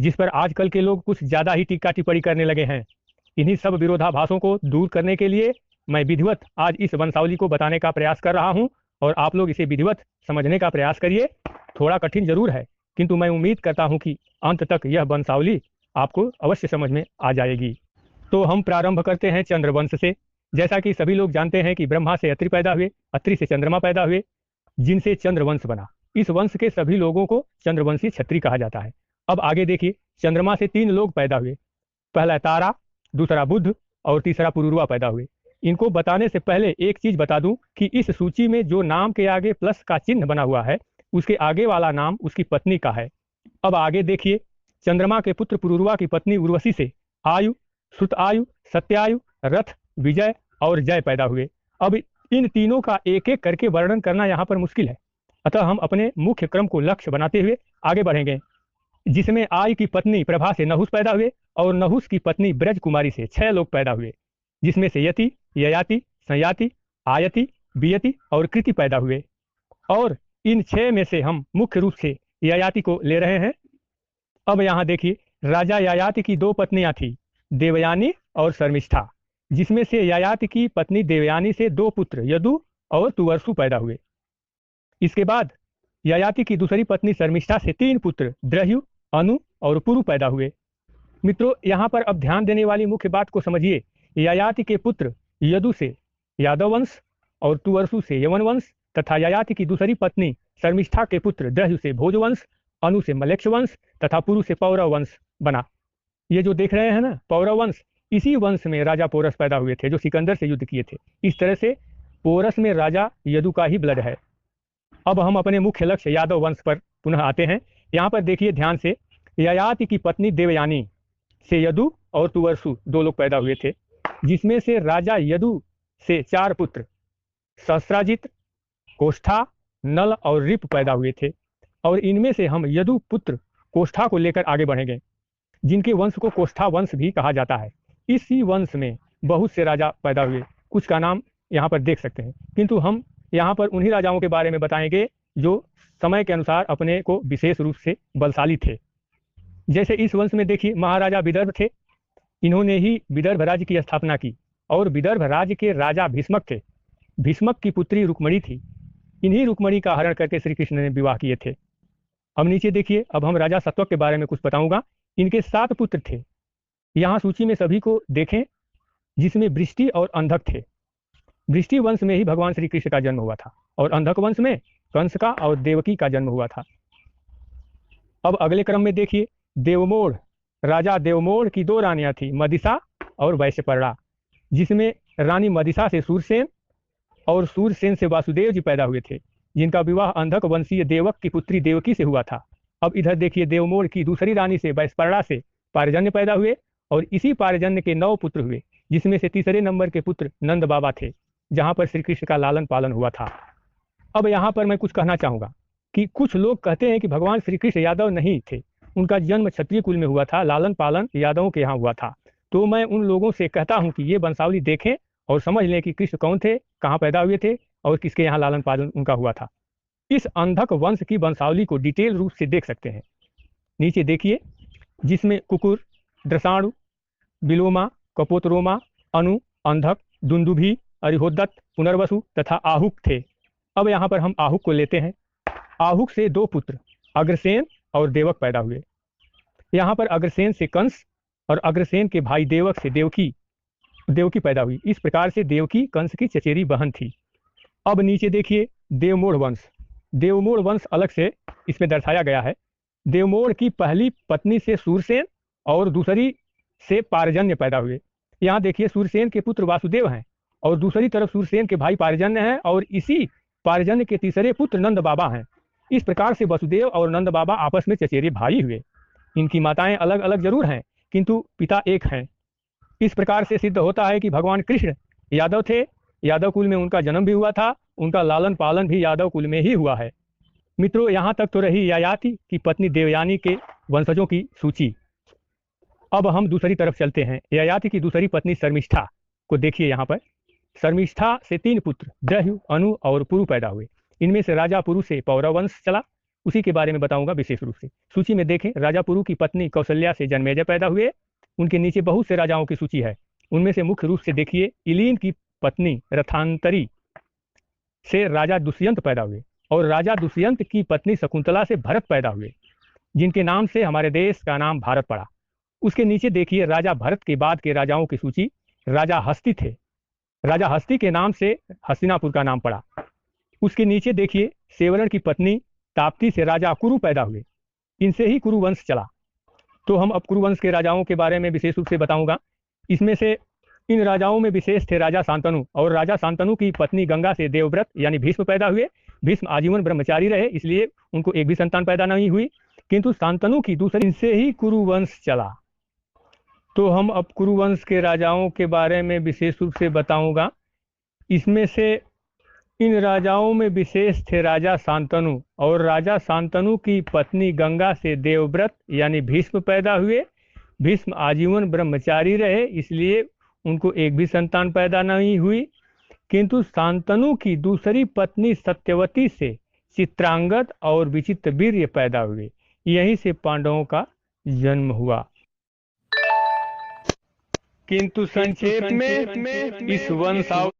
जिस पर आजकल के लोग कुछ ज्यादा ही टीका टिप्पणी करने लगे हैं। इन्हीं सब विरोधाभासों को दूर करने के लिए मैं विधिवत आज इस वंशावली को बताने का प्रयास कर रहा हूं और आप लोग इसे विधिवत समझने का प्रयास करिए। थोड़ा कठिन जरूर है, किंतु मैं उम्मीद करता हूं कि अंत तक यह वंशावली आपको अवश्य समझ में आ जाएगी। तो हम प्रारंभ करते हैं चंद्रवंश से। जैसा कि सभी लोग जानते हैं कि ब्रह्मा से अत्रि पैदा हुए, अत्रि से चंद्रमा पैदा हुए, जिनसे चंद्रवंश बना। इस वंश के सभी लोगों को चंद्रवंशी क्षत्रिय कहा जाता है। अब आगे देखिए, चंद्रमा से 3 लोग पैदा हुए। पहला तारा, दूसरा बुध और तीसरा पुरुरवा पैदा हुए। इनको बताने से पहले एक चीज बता दूं कि इस सूची में जो नाम के आगे प्लस का चिन्ह बना हुआ है, उसके आगे वाला नाम उसकी पत्नी का है। अब आगे देखिए, चंद्रमा के पुत्र पुरुरवा की पत्नी उर्वशी से आयु, श्रुतआयु, सत्यायु, रथ, विजय और जय पैदा हुए। अब इन तीनों का एक एक करके वर्णन करना यहाँ पर मुश्किल है, अतः हम अपने मुख्य क्रम को लक्ष्य बनाते हुए आगे बढ़ेंगे। जिसमें आय की पत्नी प्रभा से नहुस पैदा हुए और नहुस की पत्नी ब्रज कुमारी से 6 लोग पैदा हुए, जिसमें से यति, ययाति, संयाति, आयति, बियति और कृति पैदा हुए। और इन 6 में से हम मुख्य रूप से ययाति को ले रहे हैं। अब यहाँ देखिए, राजा ययाति की 2 पत्नियां थी, देवयानी और शर्मिष्ठा, जिसमें से ययाति की पत्नी देवयानी से 2 पुत्र यदु और तुवर्सु पैदा हुए। इसके बाद ययाति की दूसरी पत्नी शर्मिष्ठा से 3 पुत्र द्रह्यु, अनु और पुरु पैदा हुए। मित्रों, यहाँ पर अब ध्यान देने वाली मुख्य बात को समझिए। ययाति के पुत्र यदु से यादव वंश और तुवर्सु से यवन वंश तथा ययाति की दूसरी पत्नी शर्मिष्ठा के पुत्र द्रह्यु से भोज वंश, अनु से मलेक्ष वंश तथा पुरु से पौरव वंश बना। ये जो देख रहे हैं ना, पौरव वंश, इसी वंश में राजा पोरस पैदा हुए थे जो सिकंदर से युद्ध किए थे। इस तरह से पोरस में राजा यदु का ही ब्लड है। अब हम अपने मुख्य लक्ष्य यादव वंश पर पुनः आते हैं। यहाँ पर देखिए ध्यान से, ययाति की पत्नी देवयानी से यदु और तुवर्सु 2 लोग पैदा हुए थे, जिसमें से राजा यदु से 4 पुत्र सहस्राजित, कोष्ठा, नल और रिप पैदा हुए थे। और इनमें से हम यदु पुत्र कोष्ठा को लेकर आगे बढ़ेंगे, जिनके वंश को कोष्ठा वंश भी कहा जाता है। इसी वंश में बहुत से राजा पैदा हुए, कुछ का नाम यहाँ पर देख सकते हैं, किंतु हम यहाँ पर उन्हीं राजाओं के बारे में बताएंगे जो समय के अनुसार अपने को विशेष रूप से बलशाली थे। जैसे इस वंश में देखिए, महाराजा विदर्भ थे, इन्होंने ही विदर्भ राज्य की स्थापना की और विदर्भ राज्य के राजा भीष्मक थे। भीष्मक की पुत्री रुक्मणी थी। इन्हीं रुक्मणी का हरण करके श्री कृष्ण ने विवाह किए थे। अब नीचे देखिए, अब हम राजा सत्वक के बारे में कुछ बताऊंगा। इनके 7 पुत्र थे। यहाँ सूची में सभी को देखें, जिसमें वृष्टि और अंधक थे। वृष्टि वंश में ही भगवान श्री कृष्ण का जन्म हुआ था और अंधक वंश में कंस का और देवकी का जन्म हुआ था। अब अगले क्रम में देखिए, देवमोड़, राजा देवमोड़ की 2 रानियां थी, मदिसा और वैश्यपर्णा, जिसमें रानी मदिसा से सूरसेन और सूरसेन से वासुदेव जी पैदा हुए थे, जिनका विवाह अंधक वंशीय देवक की पुत्री देवकी से हुआ था। अब इधर देखिए, देवमोड़ की दूसरी रानी से वैश्यपर्णा से पारजन्य पैदा हुए और इसी पारजन्य के 9 पुत्र हुए, जिसमें से तीसरे नंबर के पुत्र नंद बाबा थे, जहां पर श्री कृष्ण का लालन पालन हुआ था। अब यहाँ पर मैं कुछ कहना चाहूंगा कि कुछ लोग कहते हैं कि भगवान श्री कृष्ण यादव नहीं थे, उनका जन्म क्षत्रिय कुल में हुआ था, लालन पालन यादवों के यहाँ हुआ था। तो मैं उन लोगों से कहता हूं कि ये वंशावली देखें और समझ लें कि कृष्ण कौन थे, कहाँ पैदा हुए थे और किसके यहाँ लालन पालन उनका हुआ था। इस अंधक वंश की वंशावली को डिटेल रूप से देख सकते हैं। नीचे देखिए, जिसमें कुकुर, द्रसाणु, बिलोमा, कपोतरोमा, अनु, अंधक, दुंदुभी, अरिहोदत्त, पुनर्वसु तथा आहुक थे। अब यहाँ पर हम आहुक को लेते हैं। आहुक से 2 पुत्र अग्रसेन और देवक पैदा हुए। यहाँ पर अग्रसेन से कंस और अग्रसेन के भाई देवक से देवकी पैदा हुई। इस प्रकार से देवकी कंस की चचेरी बहन थी। अब नीचे देखिए, देवमोड़ वंश। देवमोड़ वंश अलग से इसमें दर्शाया गया है। देवमोड़ की पहली पत्नी से सूरसेन और दूसरी से पारजन्य पैदा हुए। यहाँ देखिए, सूरसेन के पुत्र वासुदेव हैं और दूसरी तरफ सूरसेन के भाई पारजन्य हैं और इसी पारजन्य के तीसरे पुत्र नंद बाबा हैं। इस प्रकार से वसुदेव और नंद बाबा आपस में चचेरे भाई हुए। इनकी माताएं अलग अलग जरूर हैं, किंतु पिता एक हैं। इस प्रकार से सिद्ध होता है कि भगवान कृष्ण यादव थे, यादव कुल में उनका जन्म भी हुआ था, उनका लालन पालन भी यादव कुल में ही हुआ है। मित्रों, यहाँ तक तो रही ययाति की पत्नी देवयानी के वंशजों की सूची। अब हम दूसरी तरफ चलते हैं। ययाति की दूसरी पत्नी शर्मिष्ठा को देखिए। यहाँ पर शर्मिष्ठा से 3 पुत्र द्रह्यु, अनु और पुरु पैदा हुए। इनमें से राजा पुरु से पौरव वंश चला उसी के बारे में बताऊंगा विशेष रूप से। सूची में देखें, राजा पुरु की पत्नी कौशल्या से जन्मेजय पैदा हुए। उनके नीचे बहुत से राजाओं की सूची है। उनमें से मुख्य रूप से देखिए, इलीन की पत्नी रथांतरी से राजा दुष्यंत पैदा हुए और राजा दुष्यंत की पत्नी शकुंतला से भरत पैदा हुए, जिनके नाम से हमारे देश का नाम भारत पड़ा। उसके नीचे देखिए, राजा भरत के बाद के राजाओं की सूची। राजा हस्ती थे। राजा हस्ती के नाम से हस्तिनापुर का नाम पड़ा। उसके नीचे देखिए, सेवरण की पत्नी ताप्ती से राजा कुरु पैदा हुए। इनसे ही कुरु वंश चला। तो हम अब कुरु वंश के राजाओं के बारे में विशेष रूप से बताऊंगा। इसमें से इन राजाओं में विशेष थे राजा शांतनु, और राजा शांतनु की पत्नी गंगा से देवव्रत यानी भीष्म पैदा हुए। भीष्म आजीवन ब्रह्मचारी रहे, इसलिए उनको एक भी संतान पैदा नहीं हुई, किंतु शांतनु की दूसरी, इनसे ही कुरु वंश चला। तो हम अब कुरु वंश के राजाओं के बारे में विशेष रूप से बताऊंगा। इसमें से इन राजाओं में विशेष थे राजा शांतनु, और राजा शांतनु की पत्नी गंगा से देवव्रत यानी भीष्म पैदा हुए। भीष्म आजीवन ब्रह्मचारी रहे, इसलिए उनको एक भी संतान पैदा नहीं हुई, किंतु शांतनु की दूसरी पत्नी सत्यवती से चित्रांगद और विचित्रवीर्य पैदा हुए। यहीं से पांडवों का जन्म हुआ। किंतु संक्षेप में इस वंशावली